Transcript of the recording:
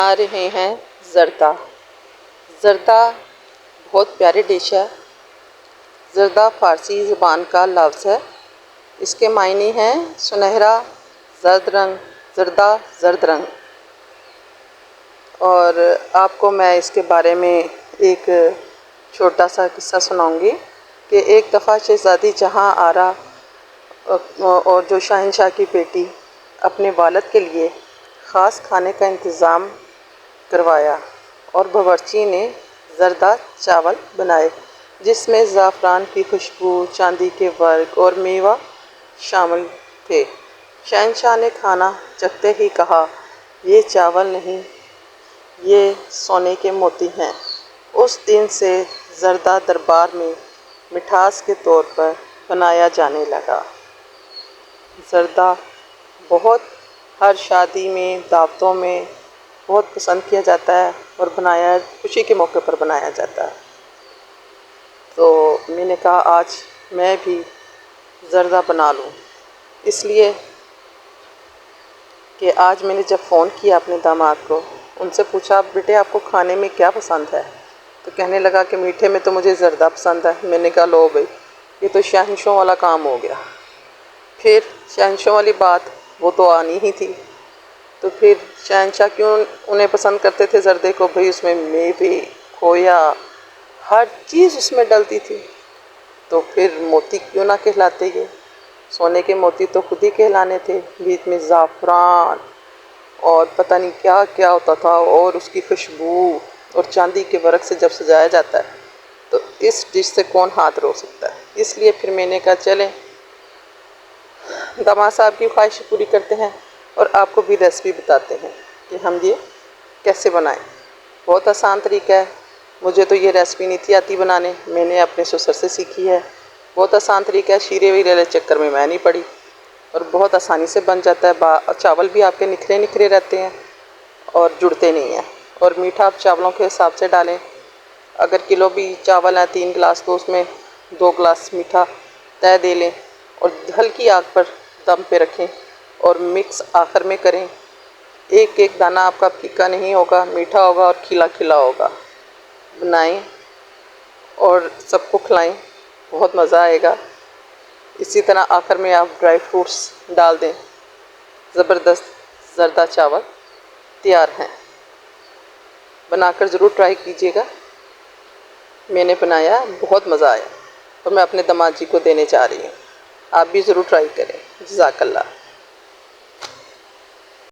आ रहे हैं ज़र्दा। ज़र्दा बहुत प्यारी डिश है। ज़र्दा फ़ारसी ज़ुबान का लफ्ज़ है। इसके मायने हैं सुनहरा, ज़र्द रंग, ज़र्दा ज़र्द रंग। और आपको मैं इसके बारे में एक छोटा सा किस्सा सुनाऊंगी कि एक दफ़ा शहज़ादी जहाँ आरा और जो शहंशाह की बेटी अपने वालिद के लिए ख़ास खाने का इंतज़ाम करवाया और बावर्ची ने ज़र्दा चावल बनाए जिसमें ज़ाफ़रान की खुशबू, चांदी के वर्क और मेवा शामिल थे। शहंशाह ने खाना चखते ही कहा, ये चावल नहीं, ये सोने के मोती हैं। उस दिन से ज़र्दा दरबार में मिठास के तौर पर बनाया जाने लगा। ज़र्दा बहुत हर शादी में, दावतों में बहुत पसंद किया जाता है और बनाया खुशी के मौके पर बनाया जाता है। तो मैंने कहा आज मैं भी ज़र्दा बना लूँ, इसलिए कि आज मैंने जब फ़ोन किया अपने दामाद को, उनसे पूछा बेटे आपको खाने में क्या पसंद है, तो कहने लगा कि मीठे में तो मुझे ज़र्दा पसंद है। मैंने कहा लो भाई, ये तो शहंशाह वाला काम हो गया। फिर शहंशाह वाली बात वो तो आनी ही थी। तो फिर शहंशाह क्यों उन्हें पसंद करते थे ज़र्दे को, भाई उसमें मेवे, खोया, हर चीज़ उसमें डलती थी। तो फिर मोती क्यों ना कहलाते ये, सोने के मोती तो खुद ही कहलाने थे। बीच में ज़ाफ़रान और पता नहीं क्या क्या होता था, और उसकी खुशबू और चांदी के वर्क से जब सजाया जाता है तो इस डिश से कौन हाथ रोक सकता है। इसलिए फिर मैंने कहा चलें दामाद साहब की ख्वाहिश पूरी करते हैं और आपको भी रेसिपी बताते हैं कि हम ये कैसे बनाएं। बहुत आसान तरीका है। मुझे तो ये रेसिपी नहीं थी आती बनाने, मैंने अपने ससुर से सीखी है। बहुत आसान तरीका है, शीरे वीरे वाले चक्कर में मैं नहीं पड़ी और बहुत आसानी से बन जाता है। चावल भी आपके निखरे निखरे रहते हैं और जुड़ते नहीं हैं। और मीठा आप चावलों के हिसाब से डालें। अगर किलो भी चावल हैं 3 गिलास, तो उसमें 2 गिलास मीठा तय दे लें और हल्की आग पर दम पे रखें और मिक्स आखिर में करें। एक एक दाना आपका फीका नहीं होगा, मीठा होगा और खिला खिला होगा। बनाएं और सबको खिलाएं, बहुत मज़ा आएगा। इसी तरह आखिर में आप ड्राई फ्रूट्स डाल दें। ज़बरदस्त ज़र्दा चावल तैयार हैं। बनाकर ज़रूर ट्राई कीजिएगा। मैंने बनाया, बहुत मज़ा आया और मैं अपने दामाद जी को देने जा रही हूँ। आप भी ज़रूर ट्राई करें। जज़ाकल्लाह।